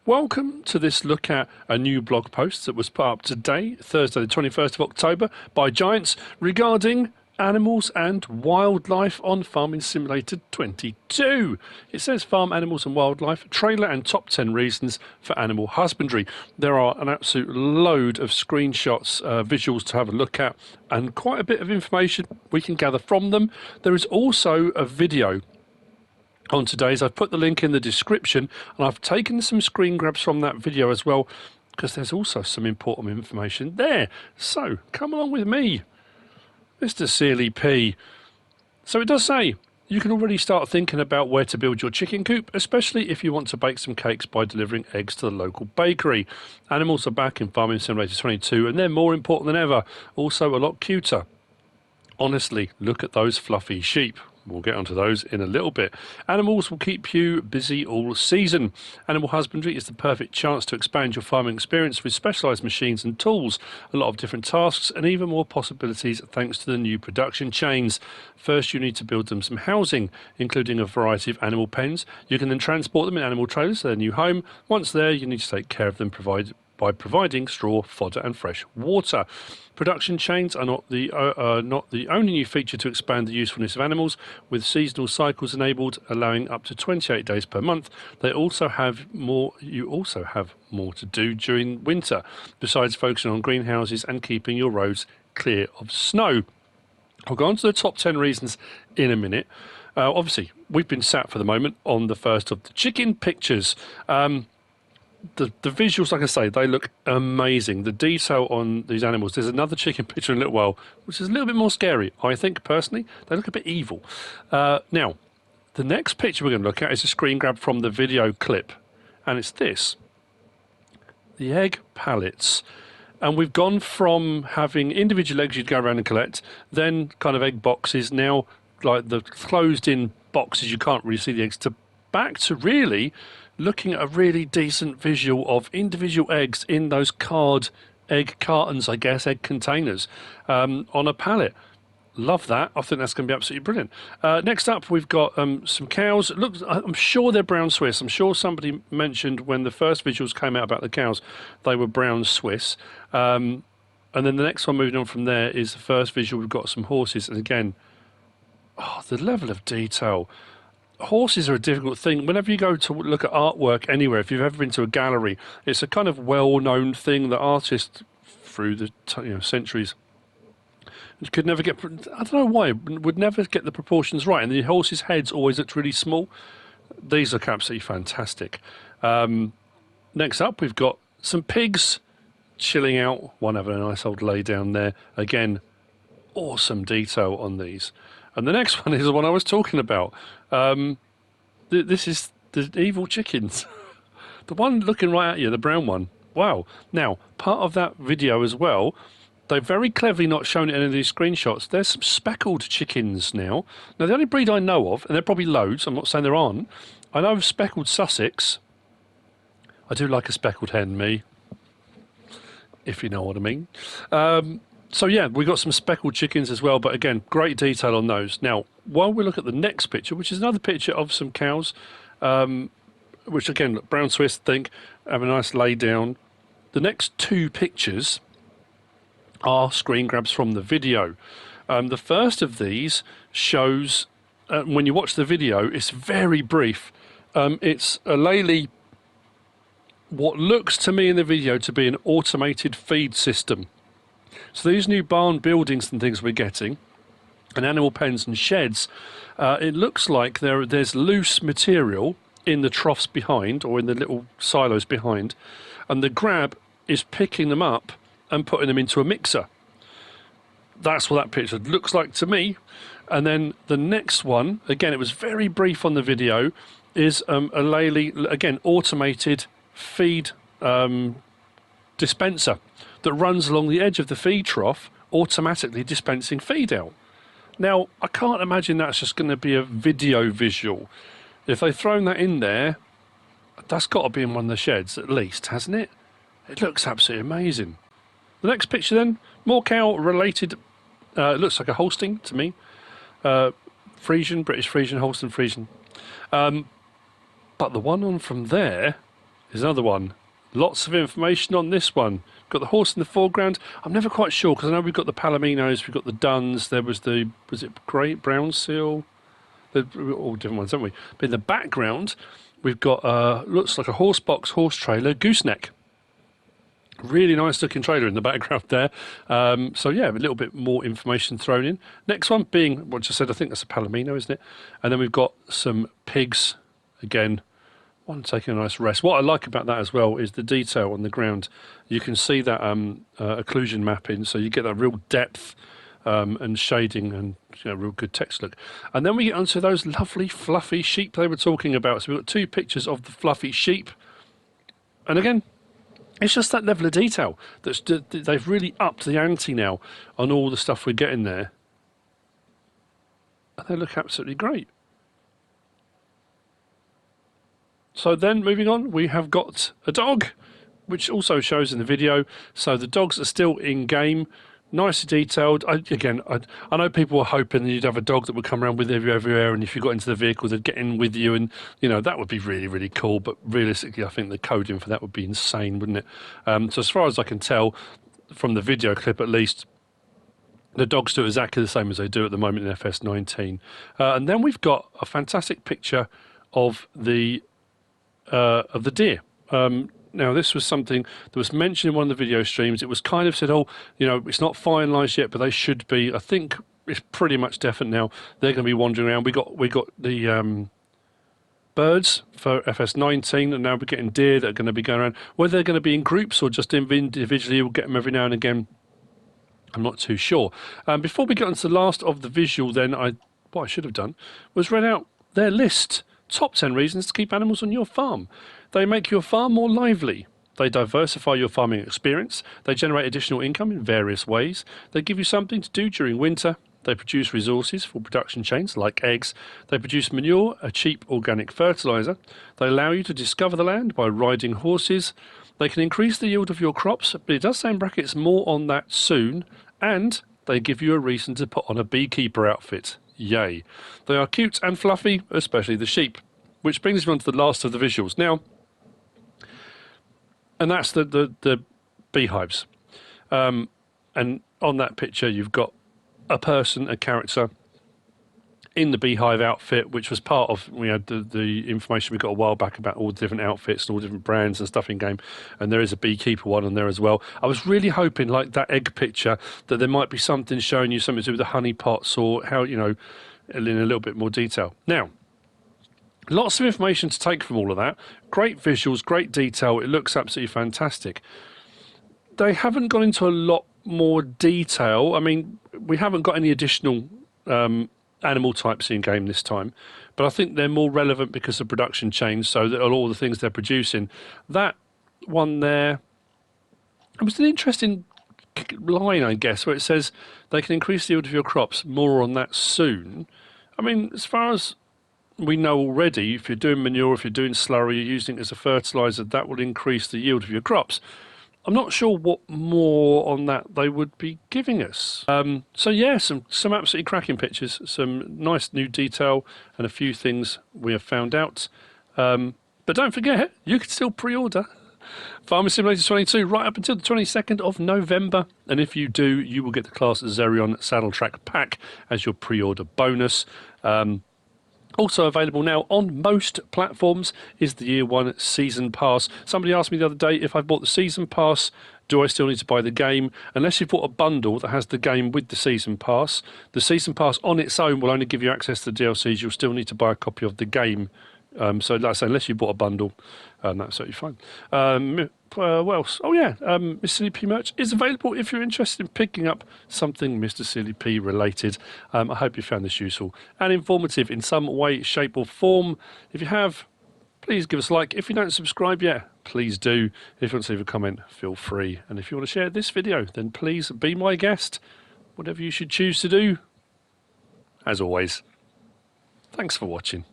Welcome to this look at a new blog post that was put up today, Thursday the 21st of October, by Giants regarding animals and wildlife on Farming Simulator 22. It says Farm Animals and Wildlife, trailer and top 10 reasons for animal husbandry. There are an absolute load of screenshots, visuals to have a look at, and quite a bit of information we can gather from them. There is also a video on today's. I've put the link in the description, and I've taken some screen grabs from that video as well, because there's also some important information there. So come along with me, MrSealyp. So it does say you can already start thinking about where to build your chicken coop, especially if you want to bake some cakes by delivering eggs to the local bakery. Animals are back in Farming Simulator 22, and they're more important than ever, also a lot cuter. Honestly, look at those fluffy sheep. We'll get onto those in a little bit. Animals will keep you busy all season. Animal husbandry is the perfect chance to expand your farming experience with specialised machines and tools, a lot of different tasks, and even more possibilities thanks to the new production chains. First, you need to build them some housing, including a variety of animal pens. You can then transport them in animal trailers to their new home. Once there, you need to take care of them by providing straw, fodder and fresh water. Production chains are not the only new feature to expand the usefulness of animals, with seasonal cycles enabled, allowing up to 28 days per month. You also have more to do during winter, besides focusing on greenhouses and keeping your roads clear of snow. I'll go on to the top 10 reasons in a minute. Obviously, we've been sat for the moment on the first of the chicken pictures. The visuals, like I say, they look amazing. The detail on these animals. There's another chicken picture in a little while, which is a little bit more scary, I think, personally. They look a bit evil. Now, the next picture we're going to look at is a screen grab from the video clip, and it's this. The egg pallets. And we've gone from having individual eggs you'd go around and collect, then kind of egg boxes, now like the closed-in boxes you can't really see the eggs, to back to really looking at a really decent visual of individual eggs in those card egg cartons, I guess, egg containers, on a pallet. Love that. I think that's going to be absolutely brilliant. Next up, we've got some cows. Look, I'm sure they're brown Swiss. I'm sure somebody mentioned when the first visuals came out about the cows, they were brown Swiss. And then the next one, moving on from there, is the first visual. We've got some horses. And again, the level of detail. Horses are a difficult thing. Whenever you go to look at artwork anywhere, if you've ever been to a gallery, it's a kind of well-known thing that artists through the centuries could never get. I don't know why, would never get the proportions right, and the horses' heads always looked really small. These look absolutely fantastic. Next up, we've got some pigs chilling out. One having a nice old lay down there. Again, awesome detail on these. And the next one is the one I was talking about. This is the evil chickens. The one looking right at you, the brown one. Wow. Now, part of that video as well, they've very cleverly not shown it in any of these screenshots. There's some speckled chickens now. Now, the only breed I know of, and there are probably loads, I'm not saying there aren't, I know of speckled Sussex. I do like a speckled hen, me, if you know what I mean. So yeah, we've got some speckled chickens as well, but again, great detail on those. Now, while we look at the next picture, which is another picture of some cows, which again, look, brown Swiss, think, have a nice lay down. The next two pictures are screen grabs from the video. The first of these shows, when you watch the video, it's very brief. It's a laylee, what looks to me in the video to be an automated feed system. So these new barn buildings and things we're getting, and animal pens and sheds, it looks like there's loose material in the troughs behind, or in the little silos behind, and the grab is picking them up and putting them into a mixer. That's what that picture looks like to me. And then the next one, again, it was very brief on the video, is a laylee, again, automated feed dispenser that runs along the edge of the feed trough, automatically dispensing feed out. Now, I can't imagine that's just going to be a video visual. If they've thrown that in there, that's got to be in one of the sheds at least, hasn't it? It looks absolutely amazing. The next picture then, more cow related, it looks like a Holstein to me. Friesian, British Friesian, Holstein Friesian. But the one on from there Here's another one. Lots of information on this one. We've got the horse in the foreground. I'm never quite sure because I know we've got the Palominos, we've got the Duns, there was the, was it Great Brown Seal? All different ones, haven't we? But in the background, we've got, looks like a horse box, horse trailer, gooseneck. Really nice looking trailer in the background there. So yeah, a little bit more information thrown in. Next one being, what I just said, I think that's a Palomino, isn't it? And then we've got some pigs, again, one taking a nice rest. What I like about that as well is the detail on the ground. You can see that occlusion mapping, so you get that real depth and shading and real good text look. And then we get onto those lovely fluffy sheep they were talking about. So we've got 2 pictures of the fluffy sheep. And again, it's just that level of detail that's they've really upped the ante now on all the stuff we're getting there. And they look absolutely great. So then, moving on, we have got a dog, which also shows in the video. So the dogs are still in game, nicely detailed. I know people were hoping that you'd have a dog that would come around with you everywhere, and if you got into the vehicle, they'd get in with you, and that would be really, really cool. But realistically, I think the coding for that would be insane, wouldn't it? So as far as I can tell from the video clip, at least, the dogs do exactly the same as they do at the moment in FS19. And then we've got a fantastic picture of the deer. Now, this was something that was mentioned in one of the video streams. It was kind of said, it's not finalised yet, but they should be. I think it's pretty much definite now. They're going to be wandering around. We got the birds for FS19, and now we're getting deer that are going to be going around. Whether they're going to be in groups or just individually, we'll get them every now and again. I'm not too sure. Before we get on to the last of the visual, then, what I should have done was read out their list. Top 10 reasons to keep animals on your farm. They make your farm more lively. They diversify your farming experience. They generate additional income in various ways. They give you something to do during winter. They produce resources for production chains like eggs. They produce manure, a cheap organic fertiliser. They allow you to discover the land by riding horses. They can increase the yield of your crops, but it does say in brackets more on that soon. And they give you a reason to put on a beekeeper outfit. Yay. They are cute and fluffy, especially the sheep. Which brings me on to the last of the visuals. Now, and that's the beehives. And on that picture, you've got a person, a character, in the beehive outfit, which was part of, we had the information we got a while back about all the different outfits and all different brands and stuff in game, and there is a beekeeper one on there as well. I was really hoping, like that egg picture, that there might be something showing you something to do with the honey pots, or how, in a little bit more detail. Now, lots of information to take from all of that. Great visuals, great detail. It looks absolutely fantastic. They haven't gone into a lot more detail. I mean, we haven't got any additional animal types in game this time, but I think they're more relevant because of production changed, so that all the things they're producing. That one there, it was an interesting line, I guess, where it says they can increase the yield of your crops. More on that soon. I mean, as far as we know already, if you're doing manure, if you're doing slurry, you're using it as a fertiliser, that will increase the yield of your crops. I'm not sure what more on that they would be giving us. So yeah, some absolutely cracking pictures, some nice new detail, and a few things we have found out. But don't forget, you can still pre-order Farming Simulator 22 right up until the 22nd of November. And if you do, you will get the Class Zerion Saddle Track Pack as your pre-order bonus. Also available now on most platforms is the Year 1 Season Pass. Somebody asked me the other day, if I bought the Season Pass, do I still need to buy the game? Unless you've bought a bundle that has the game with the Season Pass on its own will only give you access to the DLCs. You'll still need to buy a copy of the game. So like I say, unless you bought a bundle, that's absolutely fine. What else? Oh yeah, MrSealyp merch is available if you're interested in picking up something MrSealyp related. I hope you found this useful and informative in some way, shape or form. If you have, please give us a like. If you don't subscribe yet, please do. If you want to leave a comment, feel free. And if you want to share this video, then please be my guest. Whatever you should choose to do. As always, thanks for watching.